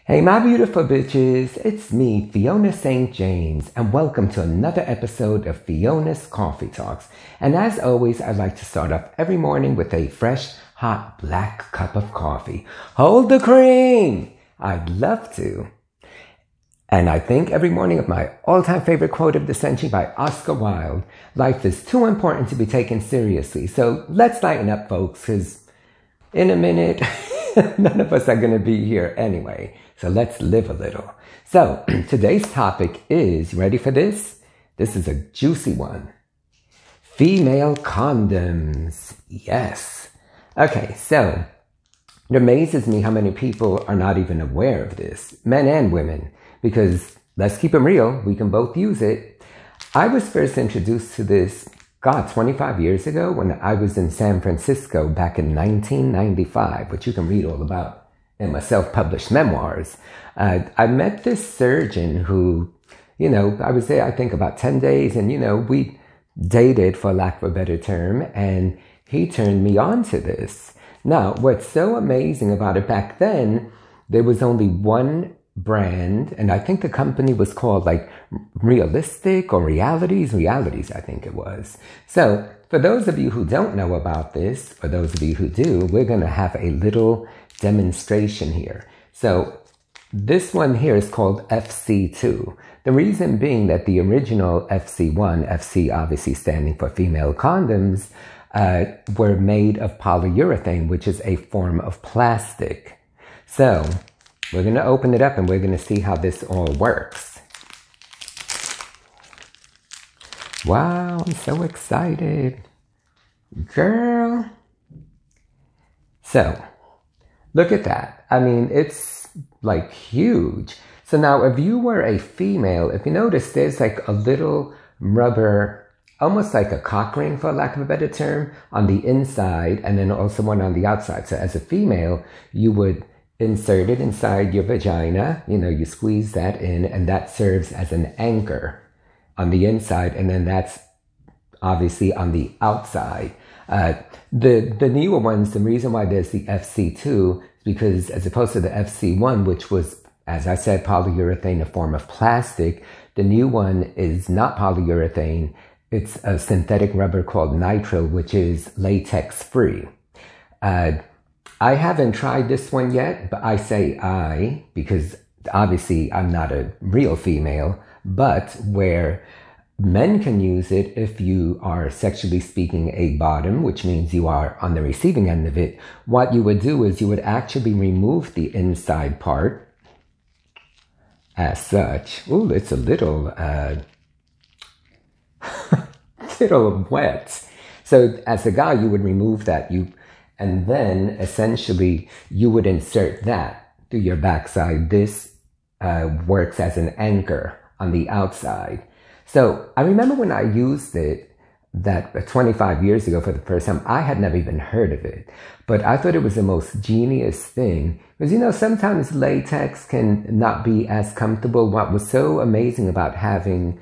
Hey my beautiful bitches, it's me, Fiona St. James, and welcome to another episode of Fiona's Coffee Talks. And as always, I like to start off every morning with a fresh, hot, black cup of coffee. Hold the cream! I'd love to. And I think every morning of my all-time favorite quote of the century by Oscar Wilde, life is too important to be taken seriously. So let's lighten up, folks, because in a minute, none of us are going to be here anyway. So let's live a little. So today's topic is, you ready for this? This is a juicy one. Female condoms. Yes. Okay, so it amazes me how many people are not even aware of this, men and women, because let's keep it real, we can both use it. I was first introduced to this, 25 years ago when I was in San Francisco back in 1995, which you can read all about in my self-published memoirs. I met this surgeon who, I was there, I think, about 10 days, and, we dated, for lack of a better term, and he turned me on to this. Now, what's so amazing about it, back then, there was only one brand, and I think the company was called like Realistic or Realities, I think it was. So for those of you who don't know about this, for those of you who do, we're going to have a little demonstration here. So this one here is called FC2. The reason being that the original FC1, FC obviously standing for female condoms, were made of polyurethane, which is a form of plastic. So we're going to open it up and we're going to see how this all works. Wow, I'm so excited. Girl. So, look at that. I mean, it's like huge. So now if you were a female, if you notice, there's like a little rubber, almost like a cock ring, for lack of a better term, on the inside, and then also one on the outside. So as a female, you would insert it inside your vagina, you squeeze that in, and that serves as an anchor on the inside, and then that's obviously on the outside. The newer ones, the reason why there's the FC2 is because as opposed to the FC1, which was, as I said, polyurethane, a form of plastic, the new one is not polyurethane. It's a synthetic rubber called nitrile, which is latex free. I haven't tried this one yet, but I say I, because obviously I'm not a real female, but where men can use it if you are sexually speaking a bottom, which means you are on the receiving end of it, what you would do is you would actually remove the inside part as such. Ooh, it's a little, little wet. So as a guy, you would remove that, and then essentially you would insert that through your backside. This works as an anchor on the outside. So I remember when I used it that 25 years ago for the first time, I had never even heard of it, but I thought it was the most genius thing because, sometimes latex can not be as comfortable. What was so amazing about having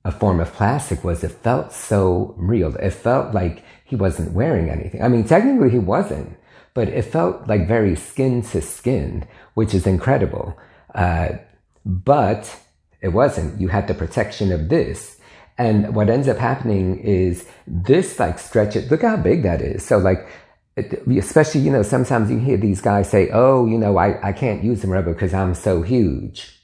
a form of plastic was it felt so real. It felt like he wasn't wearing anything. I mean, technically he wasn't, but it felt like very skin to skin, which is incredible. But it wasn't. You had the protection of this. And what ends up happening is this like stretches. Look how big that is. So like, especially, sometimes you hear these guys say, oh, I can't use the rubber because I'm so huge.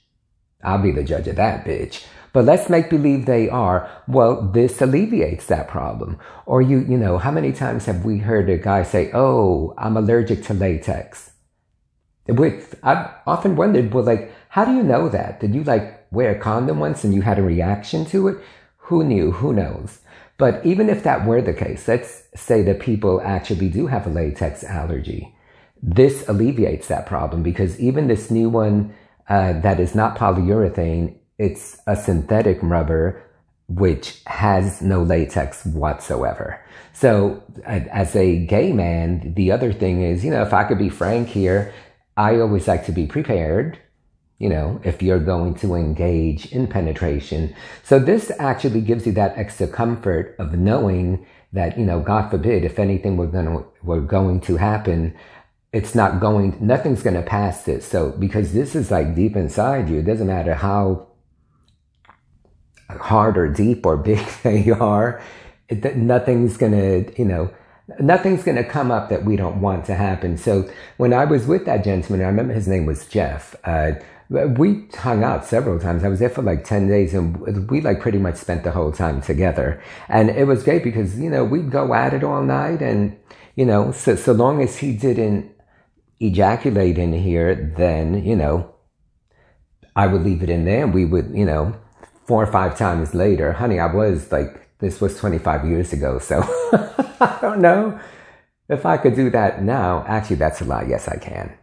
I'll be the judge of that, bitch. But let's make believe they are. Well, this alleviates that problem. Or how many times have we heard a guy say, oh, I'm allergic to latex? I've often wondered, well, like, how do you know that? Did you wear a condom once and you had a reaction to it? Who knew? Who knows? But even if that were the case, let's say that people actually do have a latex allergy. This alleviates that problem because even this new one that is not polyurethane, it's a synthetic rubber which has no latex whatsoever. So as a gay man, the other thing is, if I could be frank here, I always like to be prepared, if you're going to engage in penetration. So this actually gives you that extra comfort of knowing that, God forbid, if anything were going to happen, it's not going, nothing's going to pass this. So, because this is like deep inside you, it doesn't matter how hard or deep or big they are, nothing's going to, you know, nothing's going to come up that we don't want to happen. So when I was with that gentleman, I remember his name was Jeff, we hung out several times. I was there for like 10 days and we like pretty much spent the whole time together. And it was great because, you know, we'd go at it all night and, you know, so long as he didn't ejaculate in here, then, you know, I would leave it in there and we would, you know, 4 or 5 times later, honey, I was like, this was 25 years ago. So I don't know if I could do that now. Actually, that's a lie. Yes, I can.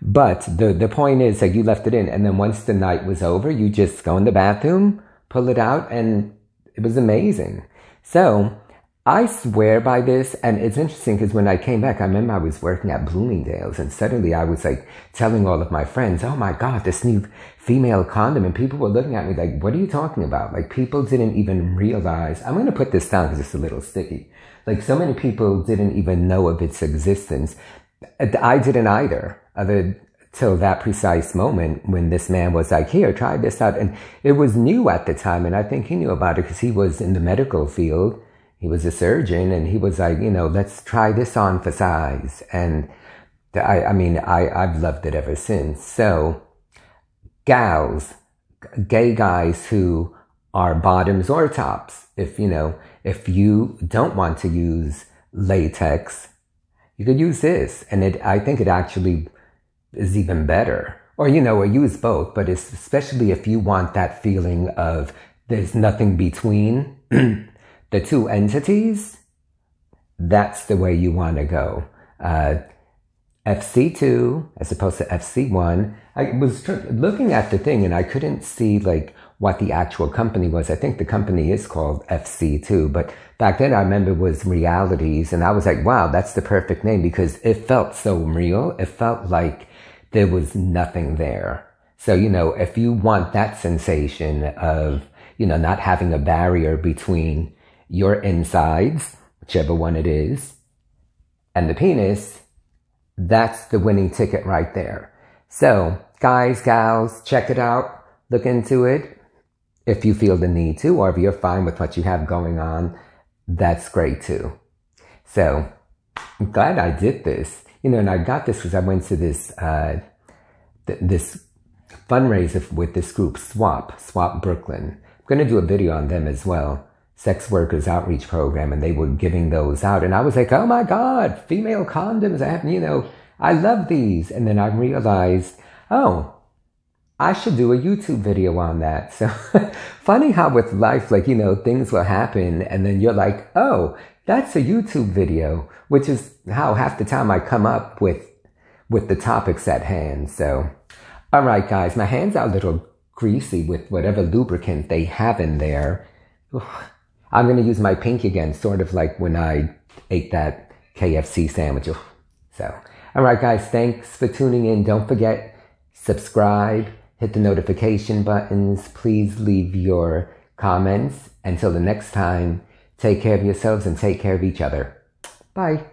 But the point is that you left it in. And then once the night was over, you just go in the bathroom, pull it out, and it was amazing. So I swear by this. And it's interesting because when I came back, I remember I was working at Bloomingdale's and suddenly I was like telling all of my friends, oh my God, this new female condom. And people were looking at me like, what are you talking about? Like people didn't even realize. I'm going to put this down because it's a little sticky. Like so many people didn't even know of its existence. I didn't either till that precise moment when this man was like, here, try this out. And it was new at the time. And I think he knew about it because he was in the medical field. He was a surgeon and he was like, you know, let's try this on for size. And I mean, I've loved it ever since. So gals, gay guys who are bottoms or tops, if you don't want to use latex, you could use this. And I think it actually is even better. Or, you know, or use both, but it's especially if you want that feeling of there's nothing between the two entities, that's the way you want to go. FC2 as opposed to FC1. I was looking at the thing and I couldn't see like what the actual company was. I think the company is called FC2, but back then I remember it was Realities and I was like, wow, that's the perfect name because it felt so real. It felt like there was nothing there. So, you know, if you want that sensation of, you know, not having a barrier between your insides, whichever one it is, and the penis, that's the winning ticket right there. So, guys, gals, check it out. Look into it if you feel the need to, or if you're fine with what you have going on, that's great too. So, I'm glad I did this. You know, and I got this because I went to this this fundraiser with this group, Swap Brooklyn. I'm going to do a video on them as well. Sex Workers Outreach Program, and they were giving those out. And I was like, oh my God, female condoms. I love these. And then I realized, oh, I should do a YouTube video on that. So funny how with life, like, you know, things will happen and then you're like, oh, that's a YouTube video, which is how half the time I come up with the topics at hand. So, all right, guys, my hands are a little greasy with whatever lubricant they have in there. I'm going to use my pinky again, sort of like when I ate that KFC sandwich. So, all right, guys, thanks for tuning in. Don't forget, subscribe, hit the notification buttons. Please leave your comments. Until the next time, take care of yourselves and take care of each other. Bye.